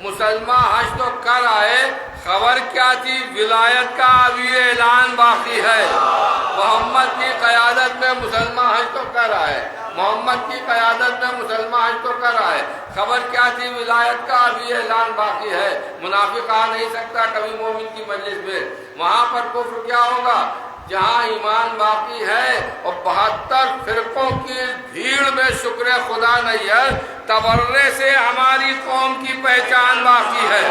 مسلمان حج تو کر آئے، خبر کیا تھی؟ ولایت کا ابھی اعلان باقی ہے۔ محمد کی قیادت میں مسلمان حج تو کر آئے، محمد کی قیادت میں مسلمان حج تو کر آئے، خبر کیا تھی؟ ولایت کا ابھی اعلان باقی ہے۔ منافق آ نہیں سکتا کبھی مومن کی مجلس میں۔ وہاں پر کفر کیا ہوگا؟ جہاں ایمان باقی ہے اور 72 فرقوں کی بھیڑ میں شکر خدا نہیں ہے، تبرے سے ہماری قوم کی پہچان باقی ہے۔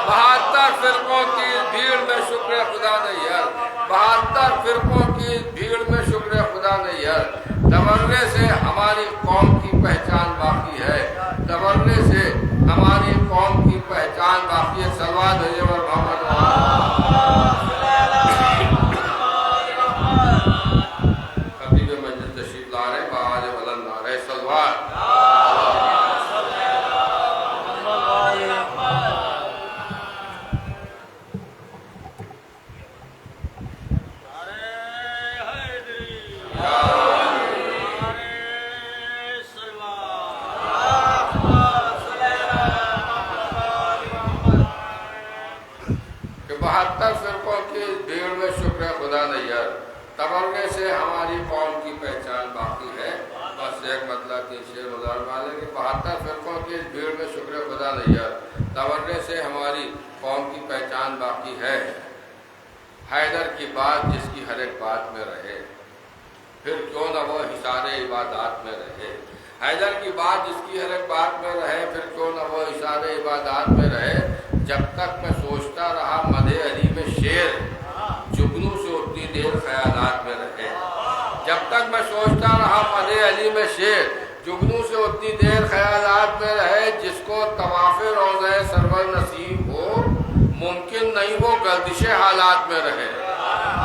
72 فرقوں کی بھیڑ میں شکر خدا نہیں ہے، 72 فرقوں کی بھیڑ میں شکر خدا نہیں ہے، تبرے سے ہماری قوم کی پہچان باقی ہے، تبرے سے ہماری قوم کی پہچان باقی ہے۔ صلوات بھیجو محمد تبرے سے ہماری قوم کی پہچان باقی ہے۔ بس ایک مطلب کہ شعر مزار والے کہ 72 فرقوں کی بھیڑ میں شکر خدا نہیں ہے، تبرے سے ہماری قوم کی پہچان باقی ہے۔ حیدر کی بات جس کی ہر ایک بات میں رہے، پھر کیوں نہ وہ حصار عبادات میں رہے۔ حیدر کی بات جس کی ہر ایک بات میں رہے، پھر کیوں نہ وہ حصار عبادات میں رہے۔ جب تک میں سوچتا رہا مدح علی میں شعر، جگنوں سے اتنی دیر خیالات میں رہے۔ جب تک میں سوچتا رہا مدح علی میں شعر، جگنوں سے اتنی دیر خیالات میں رہے۔ جس کو طواف روضہ سرور نصیب ہو، ممکن نہیں وہ گردش حالات میں رہے۔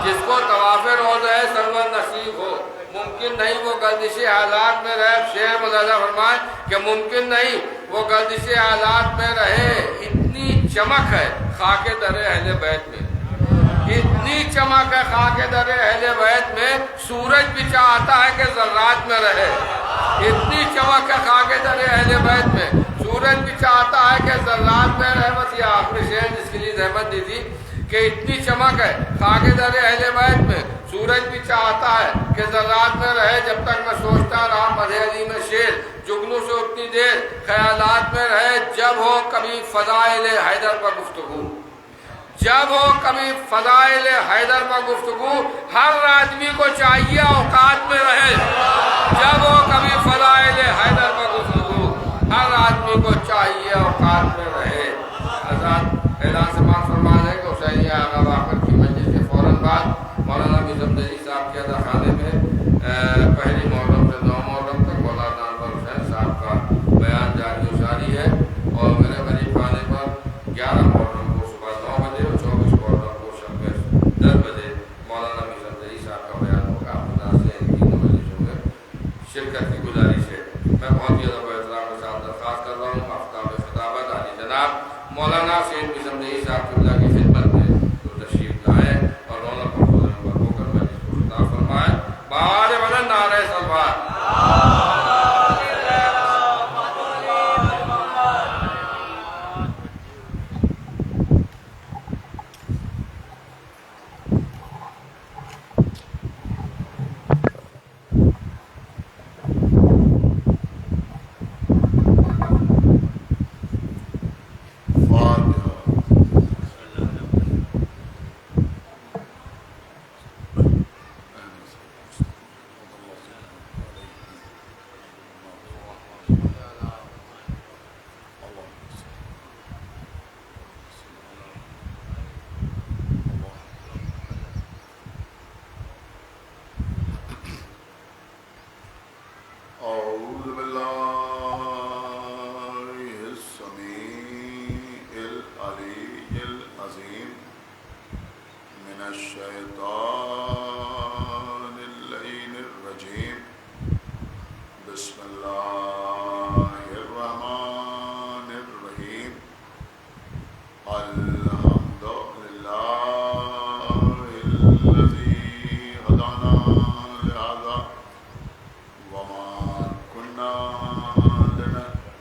جس کو طواف روضہ سرور نصیب ہو، ممکن نہیں وہ گردش حالات میں رہے۔ شعر مدازہ فرمائے کہ ممکن نہیں وہ گردش حالات میں رہے۔ اتنی چمک ہے خاک در اہل بیت میں، اتنی چمک ہے خاک در اہل بیت میں، سورج بھی چاہتا ہے کہ ذرات میں رہے۔ اتنی چمک ہے خاک در اہل بیت میں، سورج بھی چاہتا ہے کہ ذرات میں رہے۔ بس یہ آخری شعر جس کے لیے زحمت دی تھی کہ اتنی چمک ہے خاک در اہل بیت میں، سورج بھی چاہتا ہے کہ ذرات میں رہے۔ جب تک میں سوچتا رہا مدح علی میں شعر، جگنوں سے اتنی دیر خیالات میں رہے۔ جب ہو کبھی فضائل حیدر پر گفتگو، جب ہو کبھی فضائل حیدر پر گفتگو، ہر آدمی کو چاہیے اوقات میں رہے۔ جب ہو کبھی فضائل حیدر پر گفتگو، ہر آدمی کو چاہیے اوقات میں رہے۔ حضرات اعلان سماعت فرما ہے کہ حسینیہ آغا باقر کی مجلس کے فوراً بعد مولانا نظام دہلی صاحب کے ادا خانے میں پہلی محرم سے 9 محرم تک مولانا انور حسین صاحب کا بیان جاری و ساری ہے، اور میرے غریب خانے پر 11 محرم کو صبح 9 بجے اور 24 محرم کو شب 10 بجے مولانا نظام دہلی صاحب کا بیان ہوگا۔ آپ خدا سے ان تینوں مجلسوں میں شرکت کی گزارش ہے۔ میں بہت ہی ادب و احترام کے ساتھ درخواست کر رہا ہوں آفتاب خطابت عالی جناب مولانا سید نظام دہلی صاحب قبلہ کی خدمت میں تو تشریف لائیں اور رونق اور فضل میں ہو کر مجلس کو خطاب فرمائیں۔ بہار وطن نعرہ صلوات۔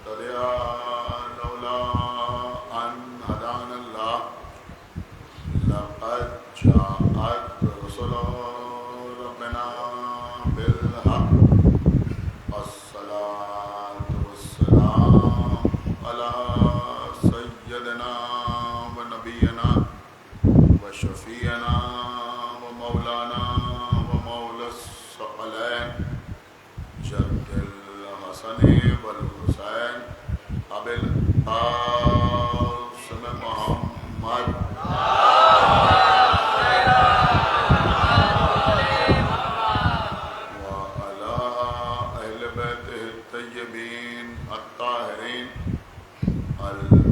لنهتدي لولا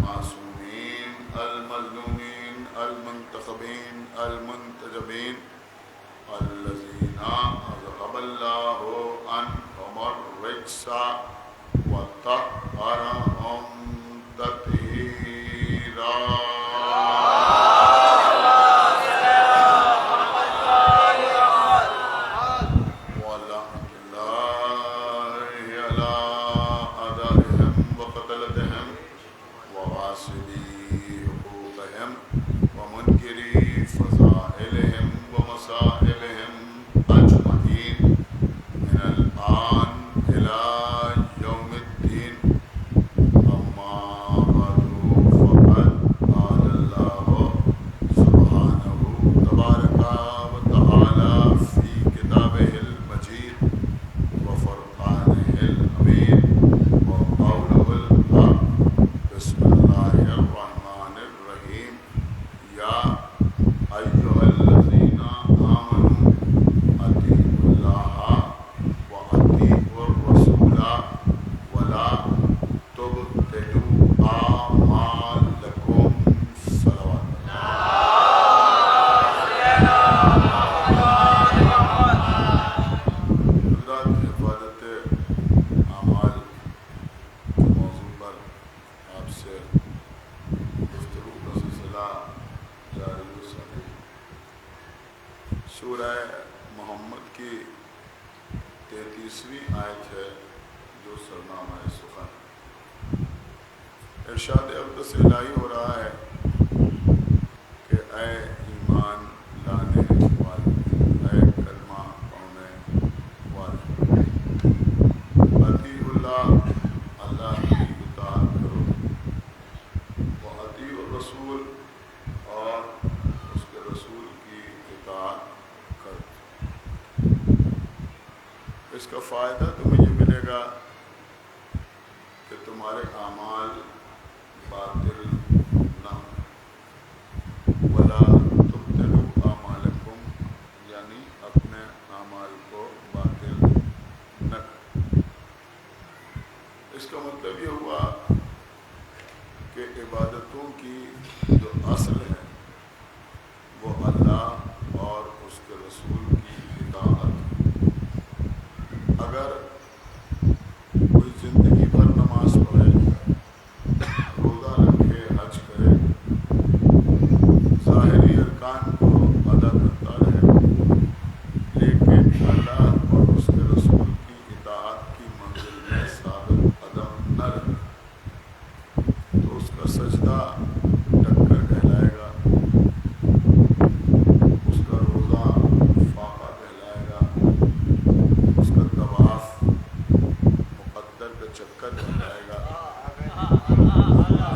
المعصومين المظلومين المنتخبين المنتجبين الذين أذهب الله عنهم الرجس وطهرهم تطهيرا. ارشاد اقدس الہی ہو رہا ہے کہ اے ایمان لانے والے، اے کلمہ پڑھنے والے، اطیعوا اللہ، اللہ کی اطاعت کرو، واطیعوا الرسول، اور اس کے رسول کی اطاعت کرو۔ اس کا فائدہ تمہیں یہ ملے گا کہ تمہارے اعمال باطل نہ ہو، ولا تبطلوا اعمالکم، یعنی اپنے اعمال کو باطل نہ کرو۔ اس کا مطلب یہ ہوا کہ عبادتوں کی جو اصل ہے وہ اللہ اور اس کے رسول کی اطاعت۔ اگر کوئی زندگی بھر نماز پڑھے، روزہ رکھے، حج کرے، ظاہری ارکان کو ادا کرتا رہے، لیکن اللہ اور اس کے رسول کی اطاعت کی منزل میں ثابت قدم نہ رہے، تو اس کا سجدہ ٹکر کہلائے گا، اس کا روزہ فاقہ کہلائے گا، اس کا طواف مقدر کا چکر کہلائے گا۔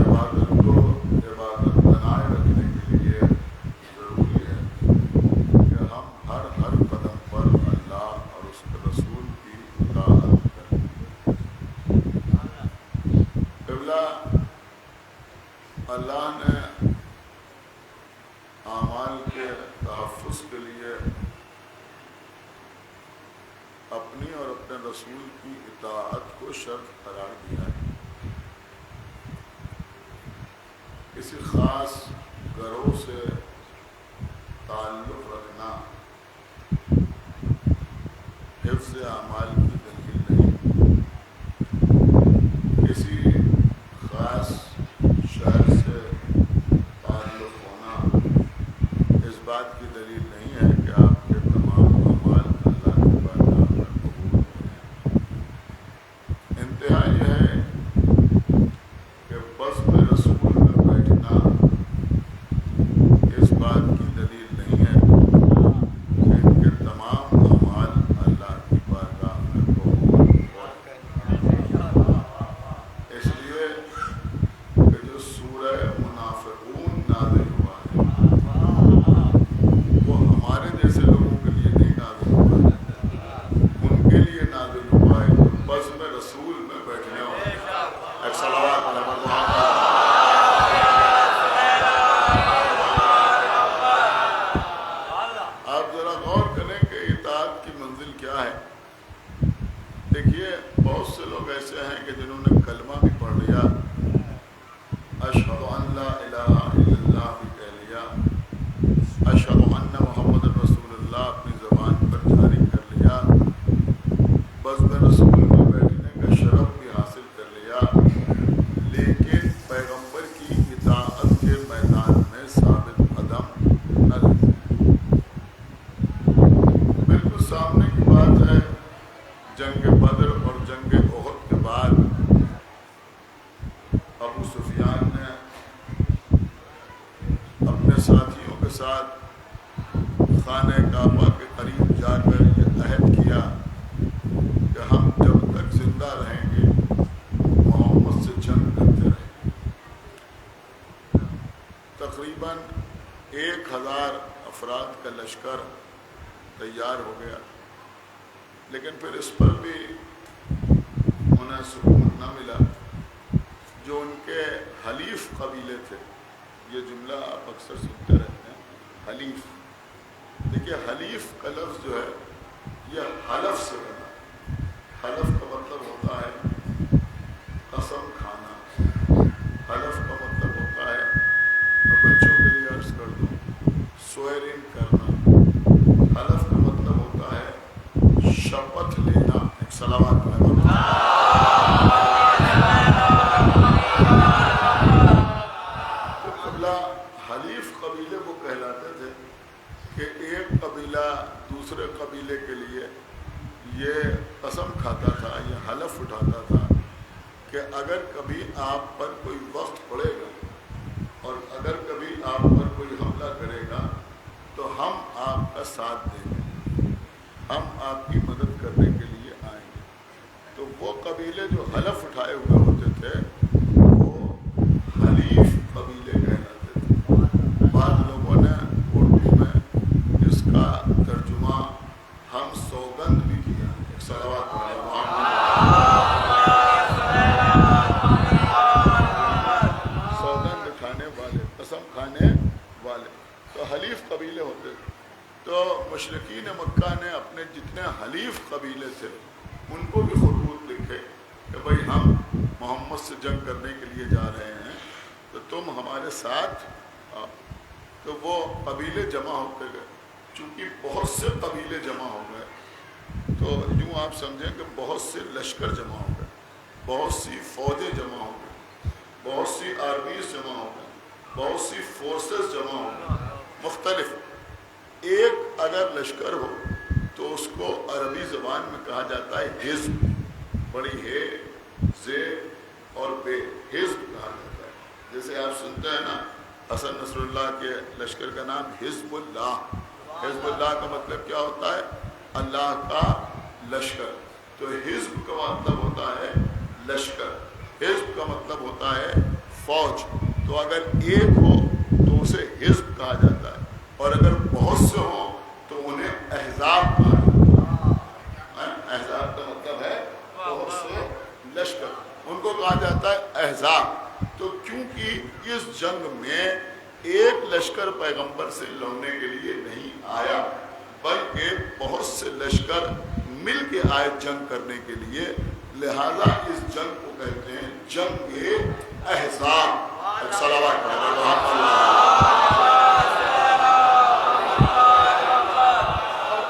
عبادت کو عبادت بنائے رکھنے کے لیے ضروری ہے کہ ہم ہر قدم پر اللہ اور اس کے رسول کی اطاعت کریں۔ قبلہ اللہ نے اعمال کے تحفظ کے لیے اپنی اور اپنے رسول کی اطاعت کو شرط قرار دیا ہے۔ کسی خاص گروہ سے تعلق رکھنا حفظ اعمال کی دلیل نہیں، کسی خاص شہر سے تعلق ہونا اس بات کی دلیل نہیں ہے کہ آپ کے تمام اعمال اللہ کی بارگاہ میں قبول ہو رہے ہیں۔ انتہا یہ ہے کہ بزم رسول میں بیٹھنا اس بات کی دلیل نہیں ہے کہ ان کے تمام اعمال اللہ کی بارگاہ میں قبول ہو رہے ہیں۔ اس لیے کہ جو سورہ منافقون نازل ہوا ہے وہ ہمارے جیسے لوگوں کے لیے نہیں نازل ہوا ہے، ان کے لیے نازل ہوا ہے جو بزم رسول میں بیٹھنے والے ہیں۔ ایک صلوات علی محمد۔ ابو سفیان نے اپنے ساتھیوں کے ساتھ خانہ کعبہ کے قریب جا کر یہ عہد کیا کہ ہم جب تک زندہ رہیں گے محمد سے جنگ کرتے رہیں گے۔ تقریباً 1000 افراد کا لشکر تیار ہو گیا، لیکن پھر اس پر بھی انہیں سکون نہ ملا۔ جو ان کے حلیف قبیلے تھے، یہ جملہ آپ اکثر سنتے رہتے ہیں، حلیف۔ دیکھیے حلیف کا لفظ جو ہے یہ حلف سے بنا۔ حلف کا مطلب ہوتا ہے قسم کھانا، حلف کا مطلب ہوتا ہے، میں بچوں کے لیے عرض کر دوں، سوئرین کرنا۔ حلف کا مطلب ہوتا ہے شپت لینا۔ ایک صلوات پڑھیں۔ حلیف قبیلے کو کہلاتے تھے کہ ایک قبیلہ دوسرے قبیلے کے لیے یہ قسم کھاتا تھا، یہ حلف اٹھاتا تھا کہ اگر کبھی آپ پر کوئی وقت پڑے گا اور اگر کبھی آپ پر کوئی حملہ کرے گا تو ہم آپ کا ساتھ دیں گے، ہم آپ کی مدد کرنے کے لیے آئیں گے۔ تو وہ قبیلے جو حلف اٹھائے ہوئے ہوتے تھے وہ حلیف قبیلے کہلاتے تھے۔ بعض لوگوں نے اردو میں اس کا ترجمہ ہم سوگند بھی کیا۔ ایک صلوات پڑھیں محمد۔ سوگند کھانے والے، قسم کھانے والے، تو حلیف قبیلے ہوتے تھے۔ تو مشرکین مکہ نے اپنے جتنے حلیف قبیلے تھے ان کو بھی خطوط لکھے کہ بھئی ہم محمد سے جنگ کرنے کے لیے جا رہے ہیں تو تم ہمارے ساتھ آؤ۔ تو وہ قبیلے جمع ہوتے گئے، چونکہ بہت سے قبیلے جمع ہو گئے تو یوں آپ سمجھیں کہ بہت سے لشکر جمع ہو گئے، بہت سی فوجیں جمع ہو گئی، بہت سی آرمیز جمع ہو گئی، بہت سی فورسز جمع ہو گئی مختلف۔ ایک اگر لشکر ہو تو اس کو عربی زبان میں کہا جاتا ہے حزب، بڑی ہے زے اور بے، حزب کہا جاتا ہے۔ جیسے آپ سنتے ہیں نا حسن نصر اللہ کے لشکر کا نام حزب اللہ۔ حزب اللہ کا مطلب کیا ہوتا ہے؟ اللہ کا لشکر۔ تو حزب کا مطلب ہوتا ہے لشکر، حزب کا مطلب ہوتا ہے فوج۔ تو اگر ایک ہو تو اسے حزب کہا جاتا ہے، اور اگر بہت سے ہوں تو انہیں احزاب کہا جاتا ہے۔ احزاب کا مطلب ہے بہت سے لشکر، ان کو کہا جاتا ہے احزاب۔ تو کیونکہ اس جنگ میں ایک لشکر پیغمبر سے لڑنے کے لیے نہیں آیا بلکہ بہت سے لشکر مل کے آئے جنگ کرنے کے لیے، لہذا اس جنگ کو کہتے ہیں جنگ احزاب۔ صلوات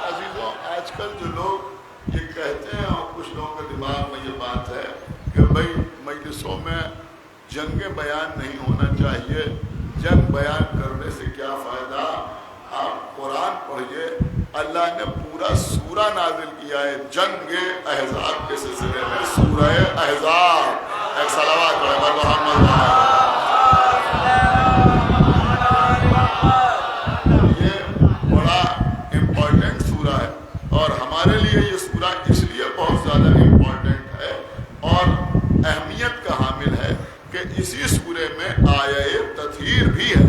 عزیزوں، آج کل جو لوگ یہ کہتے ہیں اور کچھ لوگوں کے دماغ میں یہ بات ہے کہ بھائی مجلسوں میں جنگ بیان نہیں ہونا چاہیے، جنگ بیان کرنے سے کیا فائدہ؟ آپ قرآن پڑھیے، اللہ نے پورا سورہ نازل کیا ہے جنگ احزاب کے سلسلے میں، سورہ احزاب۔ ایک صلوات پڑھیں محمد۔ یہ بڑا امپورٹنٹ سورہ ہے اور ہمارے لیے یہ سورہ اس لیے بہت زیادہ امپورٹنٹ ہے اور اہمیت کا حامل ہے کہ اسی سورے میں آیہ تطہیر بھی ہے۔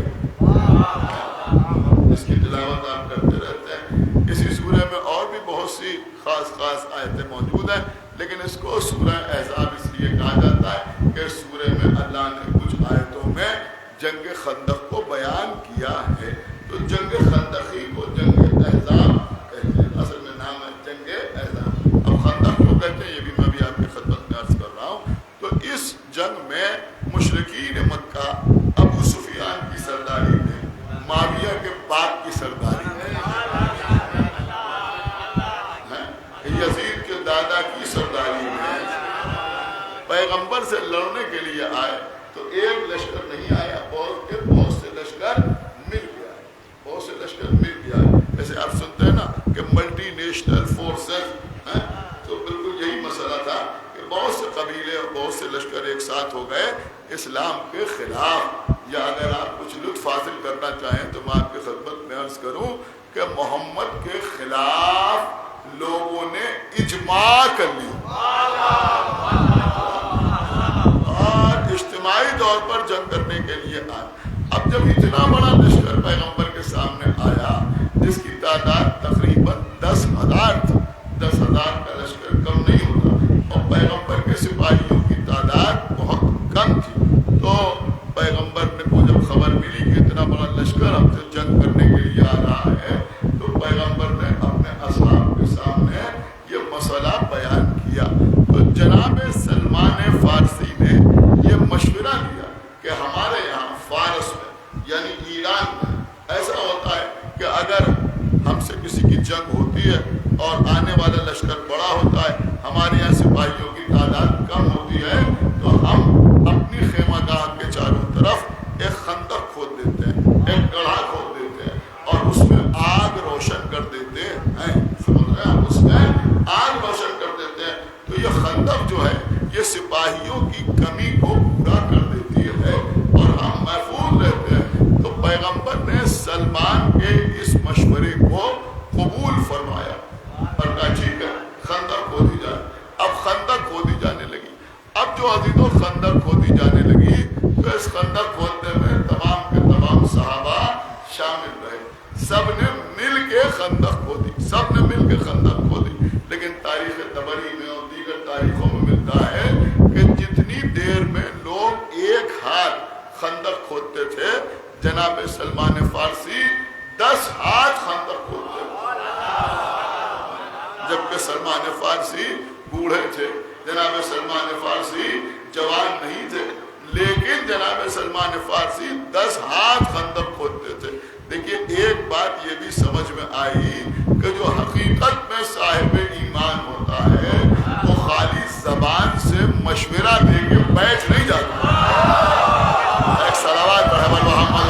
اس کی تلاوت آپ کرتے رہتے ہیں۔ اسی سورے میں اور بھی بہت سی خاص آیتیں موجود ہیں، لیکن اس کو سورہ احزاب اس لیے کہا جاتا ہے کہ سورے میں اللہ نے کچھ آیتوں میں جنگ خندق کو بیان کیا ہے۔ تو جنگ خندقی کو جنگ احزاب کہتے ہیں، اصل میں نام ہے جنگ احزاب۔ اب خندق کو کہتے ہیں یہ بھی میں بھی آپ کی خدمت میں عرض کر رہا ہوں۔ تو اس جنگ میں مشرکین مکہ ابو سفیان کی سرداری میں، معاویہ کے باپ کی سرداری میں، یزید کے دادا کی سرداری میں پیغمبر سے لڑنے کے لیے آئے تو ایک لشکر نہیں آیا، بہت سے لشکر مل گیا، بہت سے لشکر مل گیا۔ جیسے آپ سنتے ہیں نا کہ ملٹی نیشنل فورسز، تو بالکل یہی مسئلہ تھا کہ بہت سے قبیلے اور بہت سے لشکر ایک ساتھ ہو گئے اسلام کے خلاف. یا اگر آپ کچھ لطف حاصل کرنا چاہیں تو میں آپ کی خدمت میں عرض کروں کہ محمد کے خلاف لوگوں نے اجماع کر لی اور اجتماعی طور پر جنگ کرنے کے لیے آئے. اب جب اتنا بڑا لشکر پیغمبر کے سامنے آیا جس کی تعداد تقریباً 10,000 تھی, 10,000 کا لشکر کم نہیں ہوتا اور پیغمبر کے سپاہیوں کی تعداد بہت کم تھی, تو پیغمبر کو جب خبر ملی کہ اتنا بڑا لشکر ہم سے جنگ کرنے کے لیے آ رہا ہے تو پیغمبر نے اپنے اصحاب کے سامنے یہ مسئلہ بیان کیا. تو جناب سلمان فارسی نے یہ مشورہ دیا کہ ہمارے یہاں فارس میں یعنی ایران میں ایسا ہوتا ہے کہ اگر ہم سے کسی کی جنگ ہوتی ہے اور آنے والا لشکر بڑا ہوتا ہے, ہمارے یہاں سپاہیوں کی تعداد کم ہوتی ہے, تو ہم اپنی خیمہ گاہ کے چاروں طرف ایک خندق کھود دیتے ہیں, ایک گڑھا کھود دیتے ہیں اور اس میں آگ روشن کر دیتے ہیں. سمجھ رہے ہیں, اس میں آگ روشن کر دیتے ہیں. تو یہ خندق جو ہے یہ سپاہیوں کی کمی کو پورا کر دیتی ہے اور ہم محفوظ رہتے ہیں. تو پیغمبر نے سلمان کے اس مشورے کو قبول فرمایا اور کہا ٹھیک ہے خندق کھودی جائے. اب خندق کھودی جانے لگی. اب جو عزیزوں خندق کھودی جانے لگی تو اس خندق کھودنے میں تمام کے تمام صحابہ شامل رہے. سب نے مل کے خندق کھودی, سب نے مل کے خندق کھودی. لیکن تاریخ طبری میں اور دیگر تاریخوں میں ملتا ہے کہ جتنی دیر میں لوگ ایک ہاتھ خندق کھودتے تھے جناب سلمان فارسی 10 ہاتھ خندق کھودتے تھے. جبکہ سلمان فارسی بوڑھے تھے, جناب سلمان فارسی جوان نہیں تھے, لیکن جناب سلمان فارسی 10 ہاتھ خندق کھودتے تھے. دیکھیے ایک بات یہ بھی سمجھ میں آئی کہ جو حقیقت میں صاحب ایمان ہوتا ہے وہ خالی زبان سے مشورہ دے کے بیٹھ نہیں جاتا. ایک صلوات پڑھے محمد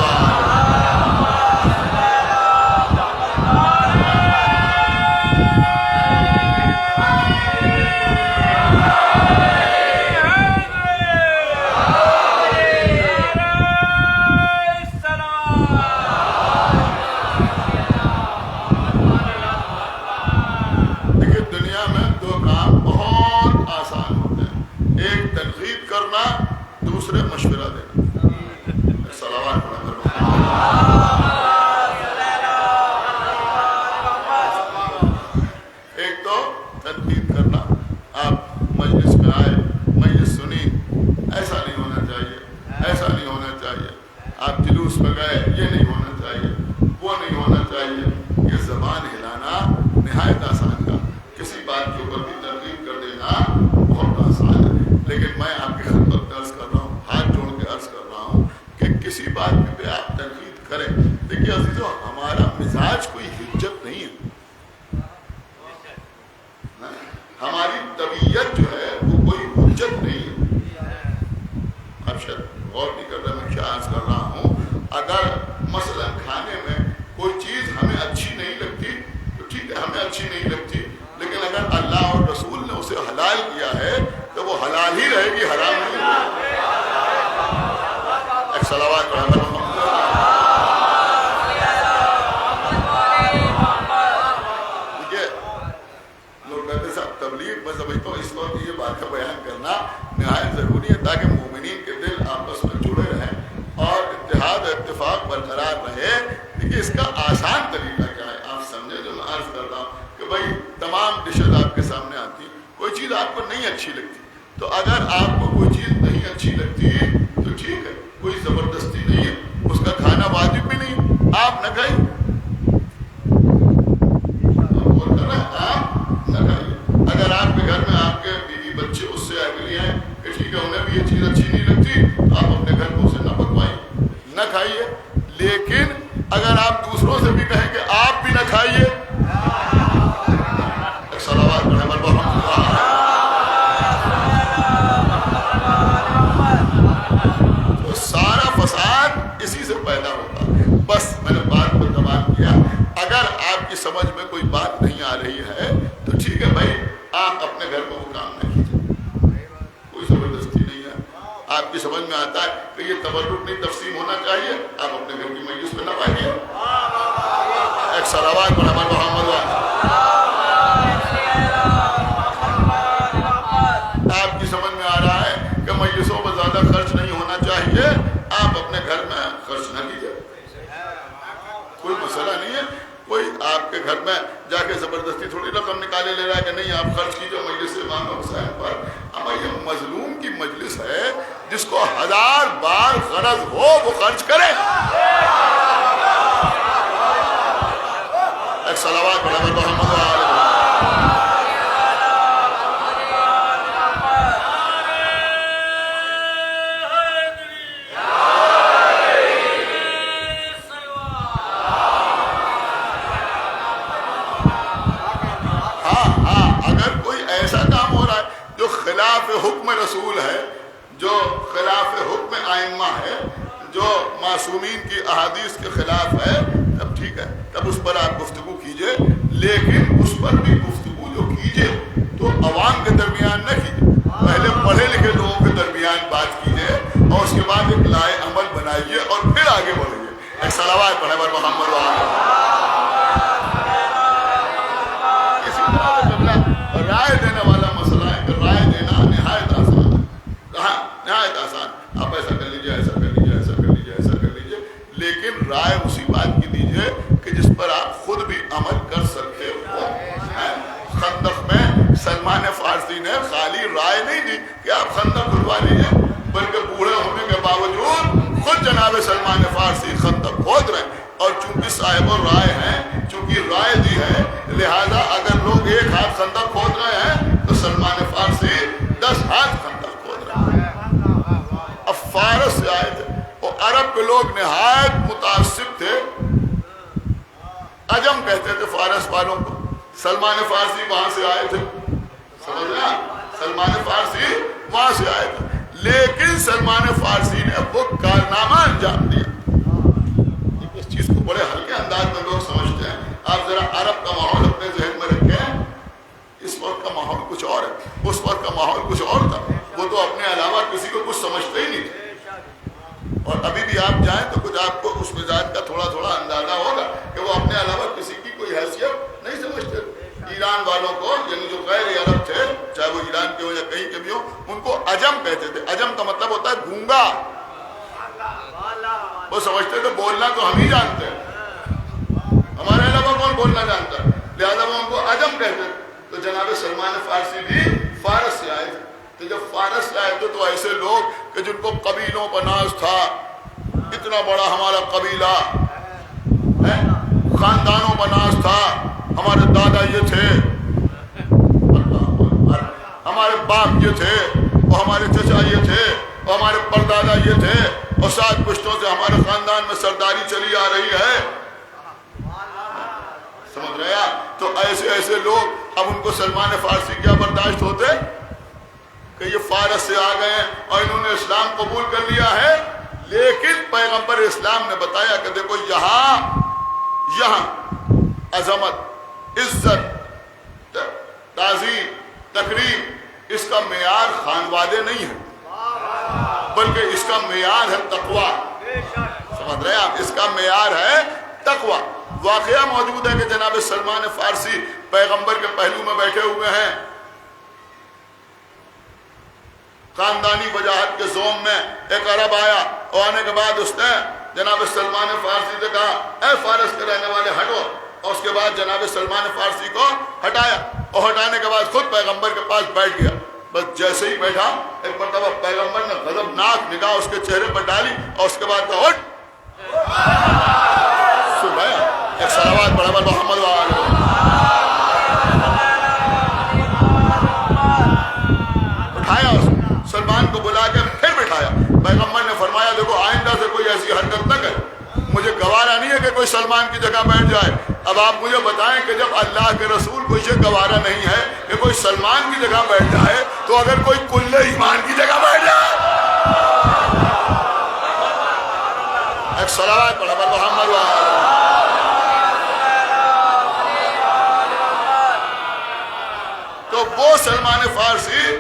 دوسرے مشورہ دینا. ایک تو تنقید کرنا, آپ مجلس میں آئے, مجلس سنی, ایسا نہیں ہونا چاہیے, ایسا نہیں ہونا چاہیے, آپ جلوس میں گئے, یہ نہیں ہونا چاہیے, وہ نہیں ہونا چاہیے. یہ زبان ہلانا نہایت آسان کا, کسی بات کے اوپر بھی تنقید کر دینا بہت آسان ہے. لیکن میں آپ کی خدمت میں عرض کر رہا ہوں, ہاتھ جوڑ کے عرض کر رہا ہوں کہ کسی بات پہ آپ تنقید کریں. دیکھیے عزیزو, ہمارا مزاج کوئی حجت نہیں ہے, ہماری طبیعت جو ہے وہ کوئی حجت نہیں ہے. اب شاید غور نہیں کر رہا میں کیا عرض کر رہا ہوں. اگر مثلا کھانے میں کوئی چیز ہمیں اچھی نہیں لگتی تو ٹھیک ہے, ہمیں اچھی نہیں لگتی, لیکن اگر اللہ اور رسول نے اسے حلال کیا ہے تو وہ حلال ہی رہے گی, حرام نہیں رہے گی. ایک صلوات پڑھے محمد. لوگ کہتے صاحب تبلیغ میں سمجھتا ہوں اس وقت یہ بات کا بیان کرنا نہایت ضروری ہے تاکہ مومنین کے دل آپس میں جڑے رہیں اور اتحاد و اتفاق برقرار رہے. دیکھیے اس کا آسان طریقہ کیا ہے آپ سمجھے, جو میں عرض کر رہا ہوں کہ بھائی تمام ڈشز آپ کے سامنے آتی, کوئی چیز آپ کو نہیں اچھی لگتی, تو اگر آپ کو کوئی چیز نہیں اچھی لگتی تو ٹھیک ہے, کوئی زبردستی نہیں ہے, اس کا کھانا واجب بھی نہیں, آپ نہ کھائیں, آپ نہ کھائیے. اگر آپ کے گھر میں آپ کے بیوی بچے اس سے ایگری ہیں کہ ٹھیک ہے انہیں بھی یہ چیز اچھی نہیں لگتی, آپ اپنے گھر میں اسے نہ پکوائیں, نہ کھائیے. لیکن اگر آپ دوسروں سے بھی کہیں کہ آپ بھی نہ کھائیے, صلوات پڑھے محمد. تو سارا فساد اسی سے پیدا ہوتا ہے. بس میں نے بات کو تمام کیا. اگر آپ کی سمجھ میں کوئی بات نہیں آ رہی ہے تو ٹھیک ہے بھائی, آپ اپنے گھر میں وہ کام نہ کیجیے, کوئی زبردستی نہیں ہے. آپ کی سمجھ میں آتا ہے کہ یہ تبرک نہیں تقسیم ہونا چاہیے، آپ اپنے گھر کی مجلس میں نہ پائیے. ایک صلوات پر ہمارے محمد آپ کی سمجھ میں آ رہا ہے کہ مجلسوں پر زیادہ خرچ نہیں ہونا چاہیے، آپ اپنے گھر میں خرچ نہ کیجیے، کوئی مسئلہ نہیں ہے. کوئی آپ کے گھر میں جا کے زبردستی تھوڑی رقم نکالے لے رہا ہے کہ نہیں آپ خرچ کیجیے مجلس امام حسین پر. اما یہ مظلوم کی مجلس ہے، جس کو 1000 بار غرض ہو وہ خرچ کرے. ایک صلوات پڑھیں محمد وآلہ. خلاف حکم رسول ہے، جو خلاف حکم ائمہ ہے، جو معصومین کی احادیث کے خلاف ہے، تب ٹھیک ہے، تب اس پر آپ گفتگو کیجئے. لیکن اس پر بھی گفتگو جو کیجئے تو عوام کے درمیان نہ کیجئے، پہلے پڑھے لکھے لوگوں کے درمیان بات کیجئے اور اس کے بعد ایک لائے عمل بنائیے اور پھر آگے بڑھیے. ایک صلوات پڑھیں بر محمد وآلہ. اسی طرح سے رائے دینے والا مسئلہ ہے کہ رائے دینا نہایت آسان ہے، نہایت آسان. آپ ایسا کر لیجئے، ایسا کر لیجئے، ایسا کر لیجئے، ایسا کر لیجئے، لیکن رائے اسی بات کی دیجئے کہ جس پر آپ خود بھی عمل کر سکتے ہو. خندق میں سلمان فارسی نے خالی رائے نہیں دی کہ آپ خندق کھلوا لیجئے، بلکہ بوڑھے ہونے کے باوجود خود جناب سلمان فارسی خندق کھود رہے ہیں. اور چونکہ صاحب رائے ہیں، چونکہ رائے دی ہے، لہذا اگر لوگ ایک ہاتھ خندق کھود رہے ہیں تو سلمان فارسی 10 ہاتھ خندق کھود رہے ہیں. اب فارس سے آئے تھے، وہ عرب کے لوگ نہایت متعصب تھے، عجم کہتے تھے فارس والوں کو. سلمان فارسی وہاں سے آئے تھے، سمجھنا، سلمان فارسی وہاں سے آئے تھے، لیکن سلمان فارسی نے وہ کارنامہ انجام دیا. اس چیز کو بڑے ہلکے انداز میں لوگ سمجھتے ہیں. آپ ذرا عرب کا ماحول اپنے ذہن میں رکھیں. اس وقت کا ماحول کچھ اور ہے، اس وقت کا ماحول کچھ اور تھا. وہ تو اپنے علاوہ کسی کو کچھ سمجھتے ہی نہیں تھے. اور ابھی بھی آپ جائیں تو کچھ آپ کو اس مزاج کا تھوڑا تھوڑا اندازہ ہوگا کہ وہ اپنے علاوہ کسی کی کوئی حیثیت نہیں سمجھتے. ایران والوں کو، یعنی جو غیر عرب تھے، چاہے وہ ایران کے ہو یا کہیں کے بھی ہو، ان کو عجم کہتے تھے. عجم کا مطلب ہوتا ہے گونگا. وہ سمجھتے تھے بولنا تو ہم ہی جانتے ہیں، ہمارے علاوہ کون بولنا جانتا ہے، لہذا وہ ان کو عجم کہتے تھے. تو جناب سلمان فارسی بھی فارس سے آئے تھے. تو جب فارس سے آئے تھے تو ایسے لوگ کہ جن کو قبیلوں پر ناز تھا، اتنا بڑا ہمارا قبیلہ ہے، خاندانوں پر ناز تھا، ہمارے دادا یہ تھے، ہمارے باپ یہ تھے، اور ہمارے چچا یہ تھے، اور ہمارے پردادا یہ تھے، اور 7 پشتوں سے ہمارے خاندان میں سرداری چلی آ رہی ہے. سمجھ رہے آپ؟ تو ایسے ایسے لوگ، اب ان کو سلمان فارسی کیا برداشت ہوتے کہ یہ فارس سے آ گئے ہیں اور انہوں نے اسلام قبول کر لیا ہے. لیکن پیغمبر اسلام نے بتایا کہ دیکھو یہاں عظمت، عزت، تعظیم، تقریب، اس کا معیار خانوادے نہیں ہے، بلکہ اس کا معیار ہے تقوی. سمجھ رہے آپ؟ اس کا معیار ہے تقوی. واقعہ موجود ہے کہ جناب سلمان فارسی پیغمبر کے پہلو میں بیٹھے ہوئے ہیں، خاندانی وجاہت کے زوم میں ایک عرب آیا، اور آنے کے بعد اس نے جناب سلمان فارسی سے کہا اے فارس کے رہنے والے ہٹو، اور اس کے بعد جناب سلمان فارسی کو ہٹایا، اور ہٹانے کے بعد خود پیغمبر کے پاس بیٹھ گیا. بس جیسے ہی بیٹھا، ایک مرتبہ پیغمبر نے غضبناک نگاہ اس کے چہرے پر ڈالی اور اس کے بعد کہا اٹھ. ایک صلوات پڑھا محمد وآلہ. اٹھایا، سلمان کو بلا کے پھر بٹھایا. پیغمبر نے فرمایا دیکھو آئندہ سے کوئی ایسی حرکت نہ کرے، مجھے گوارا نہیں ہے کہ کوئی سلمان کی جگہ بیٹھ جائے. اب آپ مجھے بتائیں کہ جب اللہ کے رسول کو یہ گوارا نہیں ہے کہ کوئی سلمان کی جگہ بیٹھ جائے، تو اگر کوئی کل ایمان کی جگہ بیٹھ جائے. ایک صلوات پڑھا محمد وآلہ. تو وہ سلمان فارسی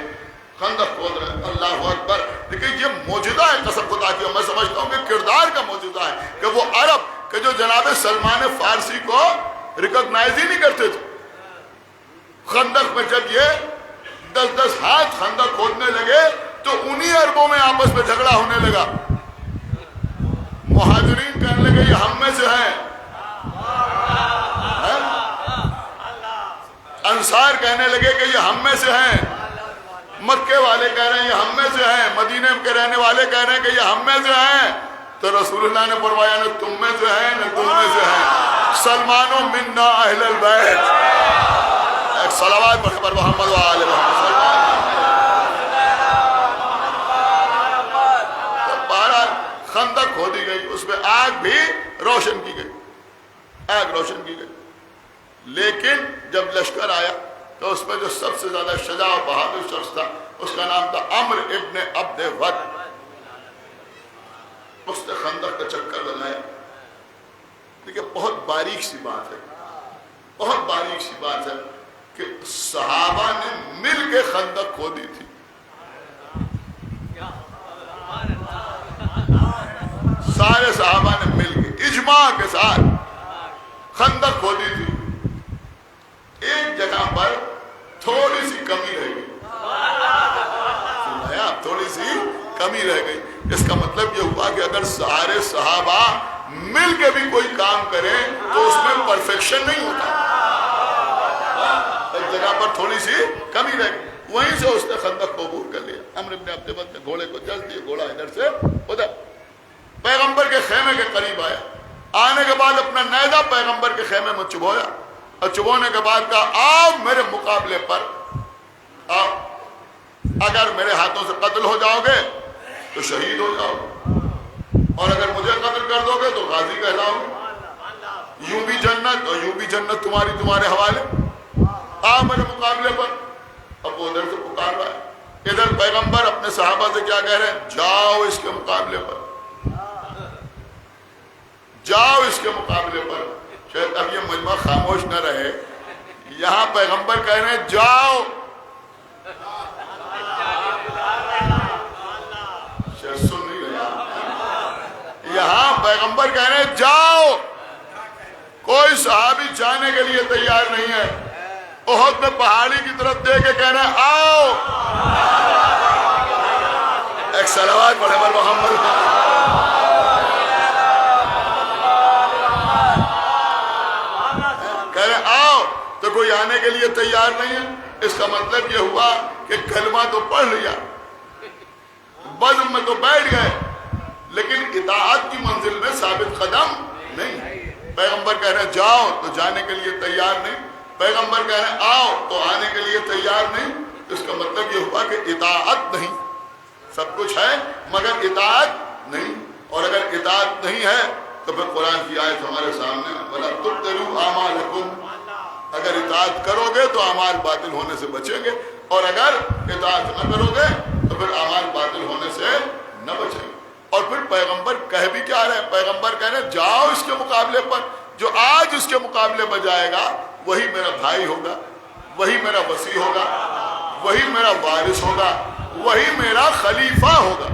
خندق کھود رہے. اللہ اکبر. لیکن یہ موجودہ ہے قسم خدا کی. میں سمجھتا ہوں کہ کردار کا موجودہ ہے کہ وہ عرب کہ جو جناب سلمان فارسی کو ریکگنائز ہی نہیں کرتے تھے. خندق میں جب یہ 10 ہاتھ خندق کھودنے لگے تو انہی عربوں میں آپس میں جھگڑا ہونے لگا. مہاجرین کہنے لگے یہ ہم میں سے ہیں, انصار کہنے لگے کہ یہ ہم میں سے ہیں, مکے والے کہہ رہے ہیں یہ ہم میں سے ہیں, مدینے کے رہنے والے کہہ رہے ہیں کہ یہ ہم میں سے ہیں. تو رسول اللہ نے فرمایا نہ تم میں سے ہیں نہ تم میں سے ہیں, سلمانو منا اہل البیت. ایک صلوات پر محمد و آل محمد. تو بارہ خندق کھودی گئی, اس میں آگ بھی روشن کی گئی, آگ روشن کی گئی. لیکن جب لشکر آیا تو اس میں جو سب سے زیادہ شجاع و بہادر شخص تھا اس کا نام تھا عمرو ابن عبد ود. اس نے خندق کا چکر لگایا. دیکھیں بہت باریک سی بات ہے, بہت باریک سی بات ہے کہ صحابہ نے مل کے خندق کھودی تھی. سارے صحابہ نے مل کے اجماع کے ساتھ خندق کھودی تھی. ایک جگہ پر تھوڑی سی کمی رہ گئی, تھوڑی سی کمی رہ گئی. اس کا مطلب یہ ہوا کہ اگر سارے صحابہ مل کے بھی کوئی کام کریں تو اس میں پرفیکشن نہیں ہوتا. ایک جگہ پر تھوڑی سی کمی رہ گئی, وہیں سے اس نے خندق کو عبور کر لیا. عمرو بن عبد ود نے گھوڑے کو جل دیا, گھوڑا ادھر سے ادھر پیغمبر کے خیمے کے قریب آیا. آنے کے بعد اپنا نیزہ پیغمبر کے خیمے میں چبویا اور چبونے کے بعد کہا آؤ میرے مقابلے پر آؤ, اگر میرے ہاتھوں سے قتل ہو جاؤ گے تو شہید ہو جاؤ, اور اگر مجھے قتل کر دو گے تو غازی کہلاؤ گے. یوں بھی جنت اور یوں بھی جنت تمہارے حوالے, آؤ میرے مقابلے پر. اب وہ ادھر سے پکار رہا ہے, ادھر پیغمبر اپنے صحابہ سے کیا کہہ رہے ہیں, جاؤ اس کے مقابلے پر, جاؤ اس کے مقابلے پر. شاید اب یہ مجمع خاموش نہ رہے, یہاں پیغمبر کہہ رہے ہیں جاؤ, شاید سن نہیں رہے, یہاں پیغمبر کہہ رہے ہیں جاؤ. کوئی صحابی جانے کے لیے تیار نہیں ہے. احد میں پہاڑی کی طرف دیکھ کے کہہ رہے ہیں آؤ. ایک صلوات پڑھے پر محمد. تو کوئی آنے کے لیے تیار نہیں ہے. اس کا مطلب یہ ہوا کہ کلمہ تو پڑھ لیا, بزم میں تو بیٹھ گئے, لیکن اطاعت کی منزل میں ثابت قدم نہیں. پیغمبر کہہ رہے ہیں جاؤ تو جانے کے لیے تیار نہیں, پیغمبر کہہ رہے ہیں آؤ تو آنے کے لیے تیار نہیں. اس کا مطلب یہ ہوا کہ اطاعت نہیں. سب کچھ ہے مگر اطاعت نہیں, اور اگر اطاعت نہیں ہے تو پھر قرآن کی آیت ہمارے سامنے وَلَا تُبْطِلُوا أَعْمَالَكُمْ, اگر اطاعت کرو گے تو اعمال باطل ہونے سے بچیں گے, اور اگر اطاعت نہ کرو گے تو پھر اعمال باطل ہونے سے نہ بچیں گے. اور پھر پیغمبر کہہ بھی کیا رہے ہیں, پیغمبر کہہ رہے ہیں جاؤ اس کے مقابلے پر. جو آج اس کے مقابلے پر جائے گا وہی میرا بھائی ہوگا, وہی میرا وصی ہوگا, وہی میرا وارث ہوگا, وہی میرا خلیفہ ہوگا.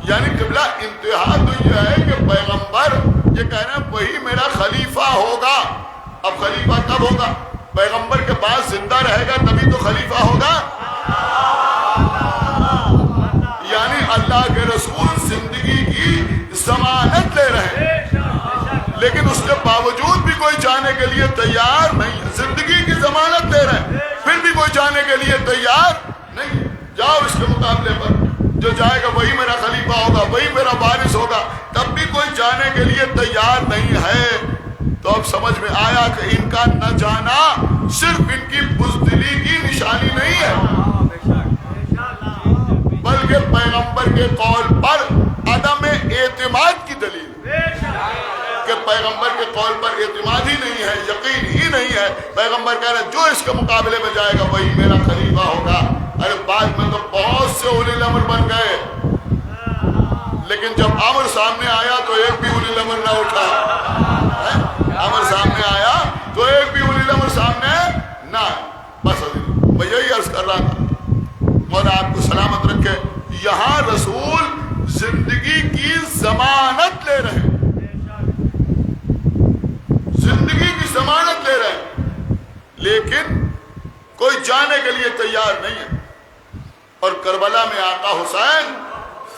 یعنی قبلہ انتہا تو یہ ہے کہ پیغمبر یہ کہہ رہے ہیں وہی میرا خلیفہ ہوگا. اب خلیفہ کب ہوگا, پیغمبر کے بعد زندہ رہے گا تبھی تو خلیفہ ہوگا. یعنی اللہ کے رسول زندگی کی ضمانت لے رہے ہیں, لیکن اس کے باوجود بھی کوئی جانے کے لیے تیار نہیں. زندگی کی ضمانت لے رہے ہیں پھر بھی کوئی جانے کے لیے تیار نہیں. جاؤ اس کے مقابلے پر, جو جائے گا وہی میرا خلیفہ ہوگا, وہی میرا وارث ہوگا, تب بھی کوئی جانے کے لیے تیار نہیں ہے. تو اب سمجھ میں آیا کہ ان کا نہ جانا صرف ان کی بزدلی کی نشانی نہیں ہے, بلکہ پیغمبر کے قول پر عدم اعتماد کی دلیل کہ پیغمبر کے قول پر اعتماد ہی نہیں ہے, یقین ہی نہیں ہے. پیغمبر کہہ رہے ہیں جو اس کے مقابلے میں جائے گا وہی میرا خلیفہ ہوگا. ارے بعد میں تو بہت سے اولی الامر بن گئے, لیکن جب امر سامنے آیا تو ایک بھی اولی الامر نہ اٹھا. امر سامنے آیا تو ایک بھی اولی الامر سامنے نہ. بس میں یہی عرض کر رہا تھا, مولا آپ کو سلامت رکھے. یہاں رسول زندگی کی ضمانت لے رہے ہیں، زندگی کی ضمانت لے رہے ہیں، لیکن کوئی جانے کے لیے تیار نہیں ہے۔ اور کربلا میں آقا حسین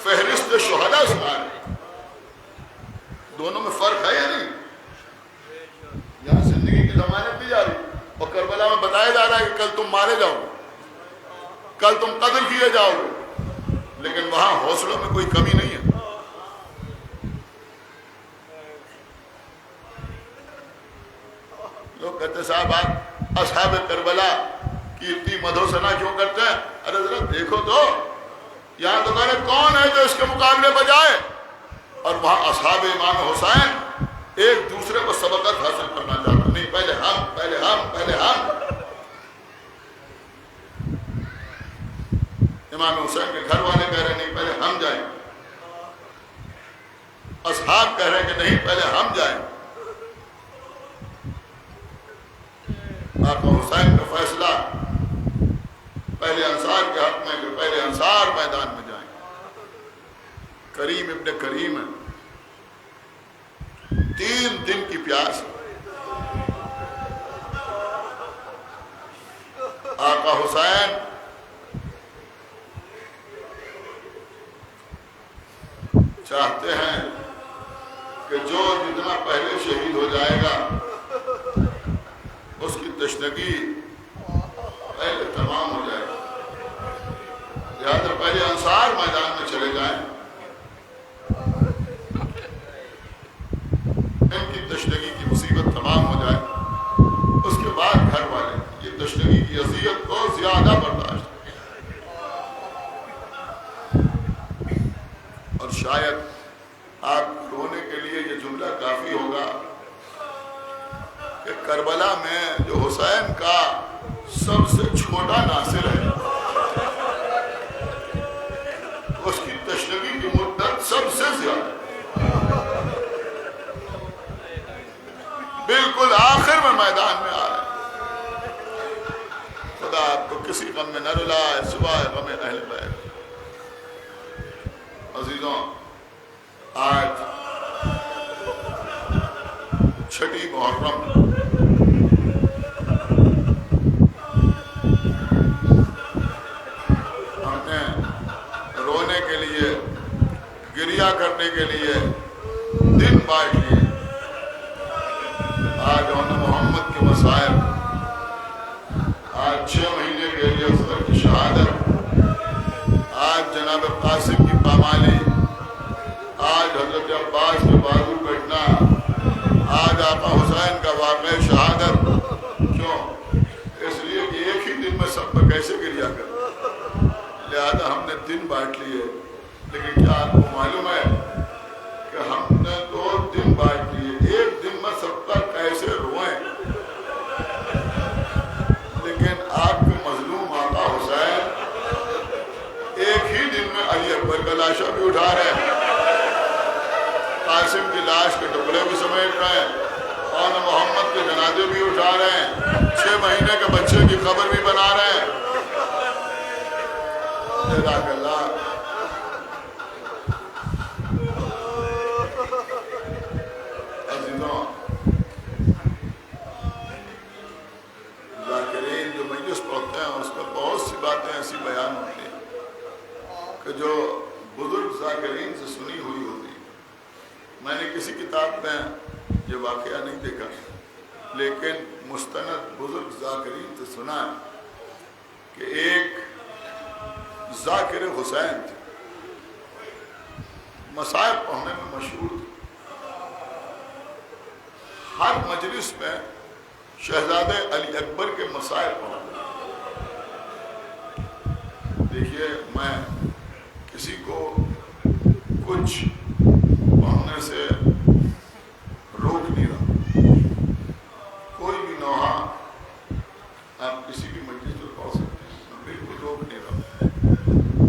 فہرست شہداء سنا رہے ہیں۔ دونوں میں فرق ہے یا نہیں؟ یہاں زندگی کی ضمانت دی جا رہی اور کربلا میں بتایا جا رہا ہے کہ کل تم مارے جاؤ گے، کل تم قتل کیے جاؤ گے، لیکن وہاں حوصلوں میں کوئی کمی نہیں ہے۔ لوگ کہتے صاحب آپ اصحاب کربلا کی اتنی مدھوسنا کیوں کرتے ہیں؟ ارے ذرا دیکھو تو، یہاں تو کہنے کون ہے جو اس کے مقابلے بجائے، اور وہاں اصحاب امام حسین ایک دوسرے کو سبقت حاصل کرنا چاہتے، نہیں پہلے ہم پہلے ہم پہلے ہم۔ امام حسین کے گھر والے کہہ رہے نہیں پہلے ہم جائیں، اصحاب کہہ رہے کہ نہیں پہلے ہم جائیں۔ آقا حسین کا فیصلہ پہلے انصار کے حق میں کہ پہلے انصار میدان میں جائیں۔ کریم ابن کریم ہے، 3 دن کی پیاس، آقا حسین چاہتے ہیں کہ جو جتنا پہلے شہید ہو جائے گا اس کی تشنگی پہلے تمام ہو جائے گی، لہذا پہلے انصار میدان میں چلے جائیں، ان کی تشنگی کی مصیبت تمام ہو جائے، اس کے بعد گھر والے یہ تشنگی کی اذیت کو زیادہ برداشت کریں۔ اور شاید آپ رونے کے لیے یہ جملہ کافی ہوگا کہ کربلا میں جو حسین کا سب سے چھوٹا ناصر ہے، اس کی تشنگی کی مدت سب سے زیادہ، بالکل آخر میں میدان میں آ رہے ہیں۔ خدا آپ کو کسی غم میں نہ رلائے سوائے غم اہل بیت۔ عزیزوں، آج 6 محرم، ہم نے رونے کے لیے، گریہ کرنے کے لیے دن بانٹ لیے۔ آج محمد کے مسائل، آج 6 مہینے کے لیے اصغر کی شہادت، آج جناب قاسم کی پامالی، آج حضرت عباس کے بازو کٹنا، آج آقا حسین کا واقعہ شہادت۔ کیوں؟ اس لیے کہ ایک ہی دن میں سب پر کیسے گریہ کر، لہذا ہم نے دن بانٹ لیے۔ لیکن کیا آپ کو معلوم ہے کہ ہم نے 2 دن بانٹ لیے، ایک دن میں سب پر کیسے روئیں، لیکن آپ کے مظلوم آقا حسین ایک ہی دن میں علی اکبر کا لاشا بھی اٹھا رہے ہیں، قاسم کی لاش کے ٹکڑے بھی سمیٹ رہے ہیں، اور محمد کے جنازے بھی اٹھا رہے ہیں، 6 مہینے کے بچے کی قبر بھی بنا رہے ہیں۔ جزاک اللہ۔ عزیزوں، ذاکرین جو مجلس پڑھتے ہیں اس میں بہت سی باتیں ایسی بیان ہوتی ہیں کہ جو بزرگ ذاکرین سے سنی ہوئی ہوتی ہے۔ میں نے کسی کتاب میں یہ واقعہ نہیں دیکھا، لیکن مستند بزرگ ذاکرین سے سنا ہے کہ ایک ذاکر حسین تھے، مصائب پڑھنے میں مشہور تھے، ہر مجلس میں شہزادے علی اکبر کے مصائب پڑھتے۔ دیکھیے، میں کسی کو کچھ پڑھنے سے روک نہیں رہا، کوئی بھی نوحہ آپ کسی بھی مجلس میں پڑھ سکتے ہیں، میں بالکل روک نہیں رہا،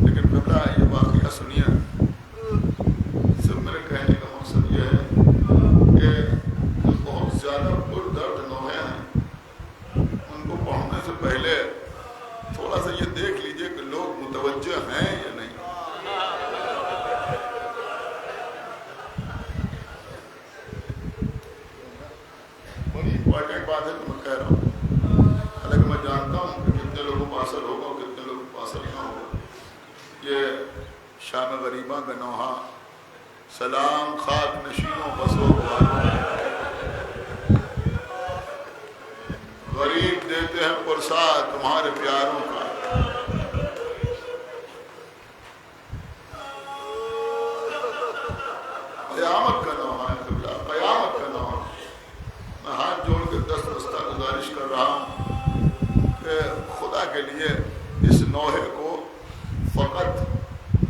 لیکن قبلہ یہ واقعہ سنیے۔ سب میرے کہنے کا مقصد یہ ہے کہ بہت زیادہ پردرد نوحے ہیں، ان کو پڑھنے سے پہلے تھوڑا سا یہ دیکھ لیجئے کہ لوگ متوجہ ہیں یا نہیں۔ کی بات ہے تو میں کہہ رہا ہوں، حالانکہ میں جانتا ہوں کہ کتنے لوگوں کو اثر ہوگا اور کتنے لوگوں کو اثر نہ ہوگا۔ یہ شام غریباں کا نوحہ، سلام خاک نشینوں بسو غریب دیتے ہیں پرساد تمہارے پیاروں کا۔ قیامت کا نوحہ ہے قبلہ، قیامت کا نوحہ۔ میں ہاتھ جوڑ کے دستہ گزارش کر رہا ہوں کہ خدا کے لیے اس نوحے کو فقط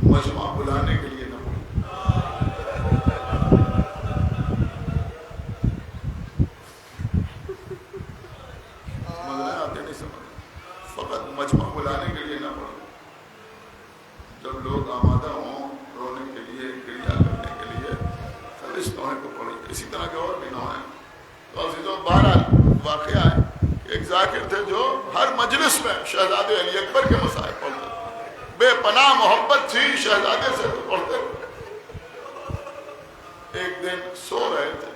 مجمع بلانے کے لیے نہ ہو، آپ نہیں سمجھ، فقط مجمع بلانے کے لیے نہ پڑھو۔ جب لوگ آمادہ ہوں رونے کے لیے، کریا کرنے کے لیے، تب اس نوحے کو پڑھیں۔ اسی طرح کے اور بھی نوحے ہیں۔ تو عزیزوں، بہرحال واقعہ ہے کہ ایک ذاکر تھے جو ہر مجلس میں شہزادے علی اکبر کے مسائل پڑھتے، بے پناہ محبت تھی شہزادے سے تو پڑھتے۔ ایک دن سو رہے تھے،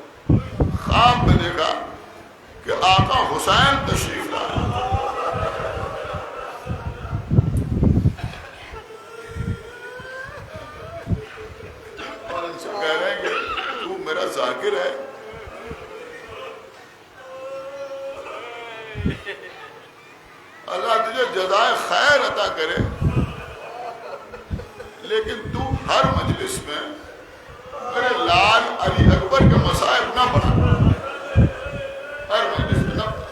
خواب میں دیکھا کہ آقا حسین تشریف لائے۔ اور ان سے کہہ رہے ہیں کہ تو میرا ذاکر ہے، اللہ تجھے جزائے خیر عطا کرے، لیکن تو ہر مجلس میں میرے لال علی اکبر کے مصائب نہ پڑھا، ہر مجلس میں نہ پڑھا۔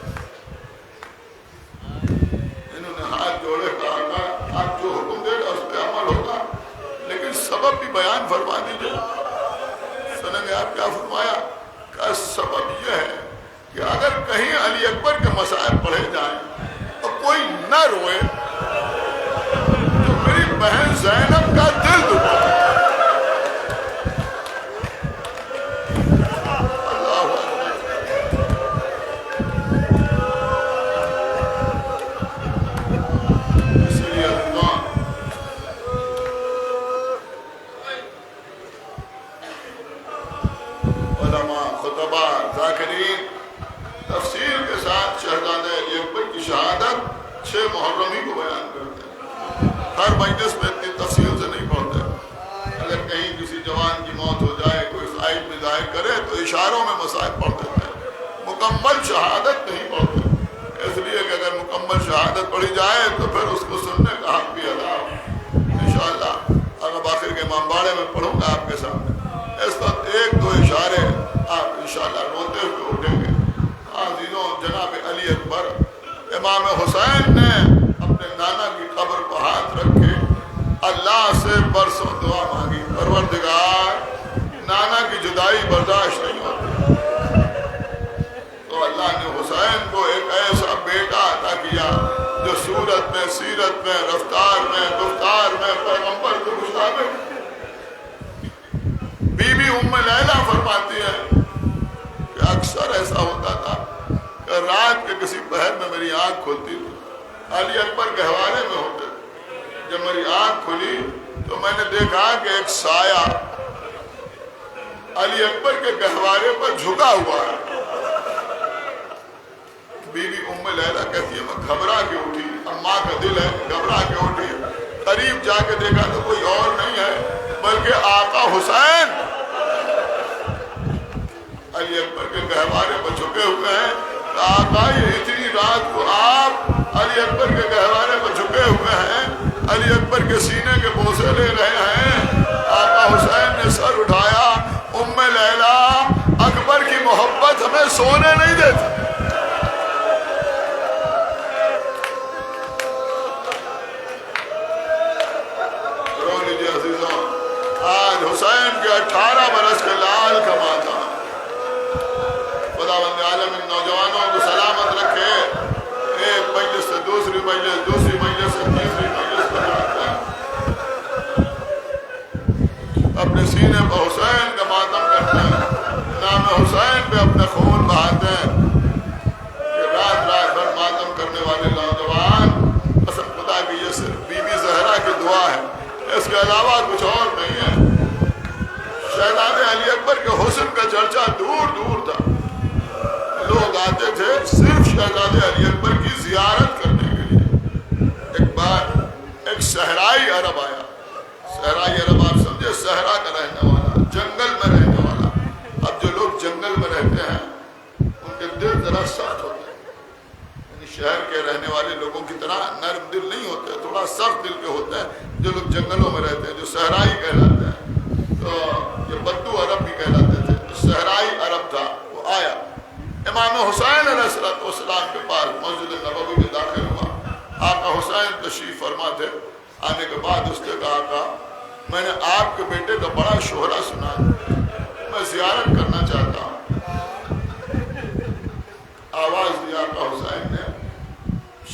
انہوں نے ہاتھ جوڑے کہا آپ جو حکم دے گا اس پہ عمل ہوگا، لیکن سبب بھی بیان فرما دیجیے۔ سنیں گے آپ کیا فرمایا؟ کہ سبب یہ ہے کہ اگر کہیں علی اکبر کے مصائب پڑھے جائیں تو کوئی نہ روئے تو میری بہن زینب کا دل دکھا۔ اللہ اس لیے علماء، خطباء، ذاکرین تفصیل کے ساتھ شہزادہ علی اکبر کی شہادت 6 محرم ہی کو بیان کرتے ہیں۔ ہر مجلس میں اتنی تفصیل سے نہیں پڑھتے۔ اگر کہیں کسی جوان کی موت ہو جائے، کوئی خواہش میں ظاہر کرے تو اشاروں میں مسائل پڑھ دیتے ہیں، مکمل شہادت نہیں پڑھتے۔ اس لیے کہ اگر مکمل شہادت پڑھی جائے تو پھر اس کو سننے کا حق بھی ادا ہو۔ انشاءاللہ اگر آخر کے امام باڑے میں پڑھوں گا آپ کے سامنے، اس وقت 1-2 اشارے آپ انشاءاللہ روتے ہوئے اٹھیں گے۔ عزیزوں، جناب علی اکبر امام حسین نے اپنے نانا کی قبر کو ہاتھ رکھ کے اللہ سے برسوں دعا مانگی، پروردگار نانا کی جدائی برداشت نہیں ہوتی، تو اللہ نے حسین کو ایک ایسا بیٹا عطا کیا جو صورت میں، سیرت میں، رفتار میں، گفتار میں پیغمبر کو مشابہ۔ بی بی ام لیلہ فرماتی ہے کہ اکثر ایسا ہوتا تھا کہ رات کے کسی پہر میں میری آنکھ کھلتی تھی، علی اکبر کے حوالے میں ہوتے تھے۔ جب میری آنکھ کھلی تو میں نے دیکھا کہ ایک سایہ علی اکبر کے گہوارے پر جھکا ہوا ہے۔ بی بی ام لیلہ کہتی ہے میں گھبرا کے اٹھی، اماں کا دل ہے، گھبرا کے اٹھی، قریب جا کے دیکھا تو کوئی اور نہیں ہے بلکہ آقا حسین علی اکبر کے گہوارے پر جھکے ہوئے ہیں۔ آقا یہ اتنی رات کو آپ علی اکبر کے گہوارے پر جھکے ہوئے ہیں، علی اکبر کے سینے کے بوسے لے رہے ہیں۔ آقا حسین نے سر اٹھایا، ام لیلہ اکبر کی محبت ہمیں سونے نہیں دیتی۔ رو لیجیے عزیزوں، آج حسین کے 18 برس کے لال کا ماتم۔ خداوند عالم ان نوجوانوں کو سلامت رکھے، ایک مجلس سے دوسری مجلس، دوسری مجلس سے تیسری مجلس پر جاتے ہیں، اپنے سینے پر حسین کا ماتم کرتے ہیں، نام حسین پہ اپنے خون بہاتے ہیں۔ یہ رات رات بھر ماتم کرنے والے نوجوان قسم خدا کی یہ صرف بی بی زہرا کی دعا ہے، اس کے علاوہ کچھ اور نہیں ہے۔ شہزادے علی اکبر کے حسن کا چرچا دور دور تھا، لوگ آتے تھے صرف شہزادے علی اکبر کی زیارت کرنے کے لیے۔ ایک بار ایک صحرائی عرب آیا، صحرائی عرب آپ سمجھے، صحرا کا رہنے والا، جنگل میں رہنے والا۔ اب جو لوگ جنگل میں رہتے ہیں ان کے دل ذرا سخت ہوتے ہیں، یعنی شہر کے رہنے والے لوگوں کی طرح نرم دل نہیں ہوتے، تھوڑا سخت دل کے ہوتے ہیں جو لوگ جنگلوں میں رہتے ہیں، جو صحرائی کہلاتے ہیں۔ تو یہ بدو عرب بھی کہلاتے تھے، تو صحرائی عرب تھا، وہ آیا امام حسین علیہ السلام کے پاس مسجد نبوی میں داخل ہوا۔ آقا حسین تشریف فرما تھے۔ آنے کے بعد اس نے کہا آقا میں نے آپ کے بیٹے کا بڑا شہرہ سنا، میں زیارت کرنا چاہتا ہوں۔ آواز دیا آقا حسین نے،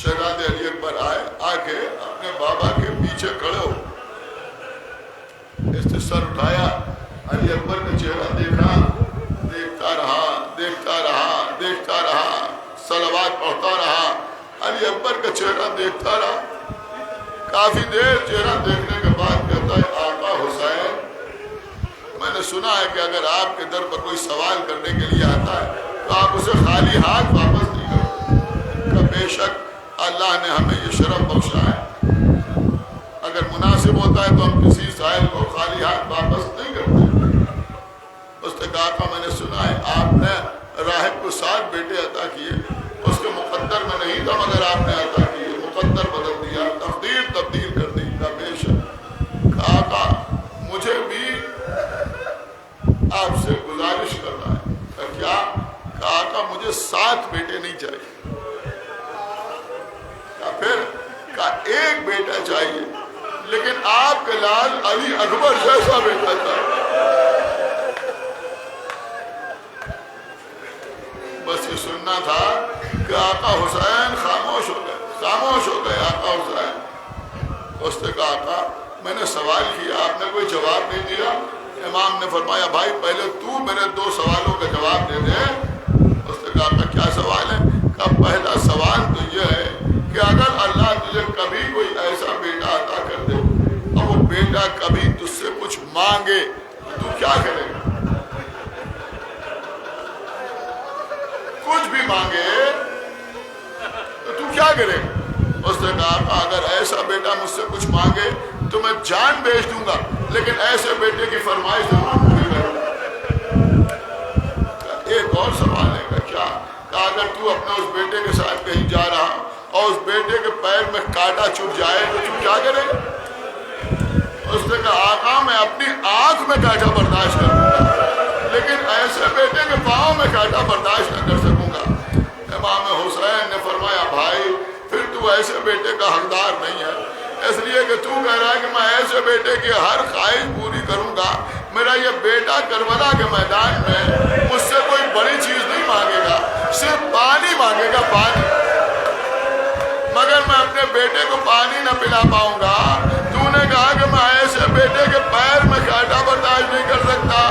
شہزادے علی اکبر آئے، آ کے اپنے بابا کے پیچھے کھڑے ہو، اس نے سر اٹھایا، علی اکبر کا چہرہ دیکھا، دیکھتا رہا دیکھتا رہا دیکھتا رہا، صلوات پڑھتا رہا، علی اکبر کا چہرہ دیکھتا رہا۔ کافی دیر چہرہ دیکھنے کے بعد کہتا ہے آقا حسین میں نے سنا ہے کہ اگر آپ کے در پر کوئی سوال کرنے کے لیے آتا ہے تو آپ اسے خالی ہاتھ واپس نہیں کرتے، کہ بے شک اللہ نے ہمیں یہ شرف بخشا ہے، اگر مناسب ہوتا ہے تو ہم کسی سائل کو خالی ہاتھ واپس نہیں کرتے۔ اس نے کہا کہ میں نے سنا ہے آپ نے راہب کو 7 بیٹے عطا کیے، اس کے مقدر میں نہیں تھا مگر آپ نے عطا کیے، مقدر بدل دیا، تقدیر تبدیل کر دی۔ کا بے شک آقا مجھے بھی آپ سے گزارش کرنا ہے۔ کہ کیا؟ کہ آقا مجھے 7 بیٹے نہیں چاہیے، یا پھر کہ 1 بیٹا چاہیے، لیکن آپ کے لال علی اکبر جیسا بیٹا چاہیے۔ بس یہ سننا تھا کہ آقا حسین خاموش ہو گئے، خاموش ہو گئے آقا حسین۔ اس نے کہا آقا میں نے سوال کیا، آپ نے کوئی جواب نہیں دیا۔ امام نے فرمایا بھائی پہلے تو میرے 2 سوالوں کا جواب دے دے۔ اس نے کہا آقا کیا سوال ہے؟ کہا پہلا سوال تو یہ ہے کہ اگر اللہ تجھے کبھی کوئی ایسا بیٹا عطا کر دے اور وہ بیٹا کبھی تجھ سے کچھ مانگے تو کیا کرے گا؟ کچھ بھی مانگے تو تو کیا کرے گا؟ اس نے کہا اگر ایسا بیٹا مجھ سے کچھ مانگے تو میں جان بیچ دوں گا، لیکن ایسے بیٹے کی فرمائش ضرور پوری کروں گا۔ ایک اور سوال ہے کہ کیا؟ کہا اگر تو اپنے اس بیٹے کے ساتھ کہیں جا رہا اور اس بیٹے کے پیر میں کانٹا چبھ جائے تو تو کیا کرے گا؟ اس نے کہا آقا میں اپنی آنکھ میں کانٹا برداشت کر لوں گا، لیکن ایسے بیٹے کے پاؤں میں کانٹا برداشت نہ کر سکوں گا۔ امام حسین نے فرمایا بھائی پھر تو ایسے بیٹے کا حقدار نہیں ہے، اس لیے کہ تو کہہ رہا ہے کہ میں ایسے بیٹے کی ہر خواہش پوری کروں گا۔ میرا یہ بیٹا کربلا کے میدان میں مجھ سے کوئی بڑی چیز نہیں مانگے گا، صرف پانی مانگے گا، پانی، مگر میں اپنے بیٹے کو پانی نہ پلا پاؤں گا۔ تو نے کہا کہ میں ایسے بیٹے کے پیر میں کانٹا برداشت نہیں کر سکتا،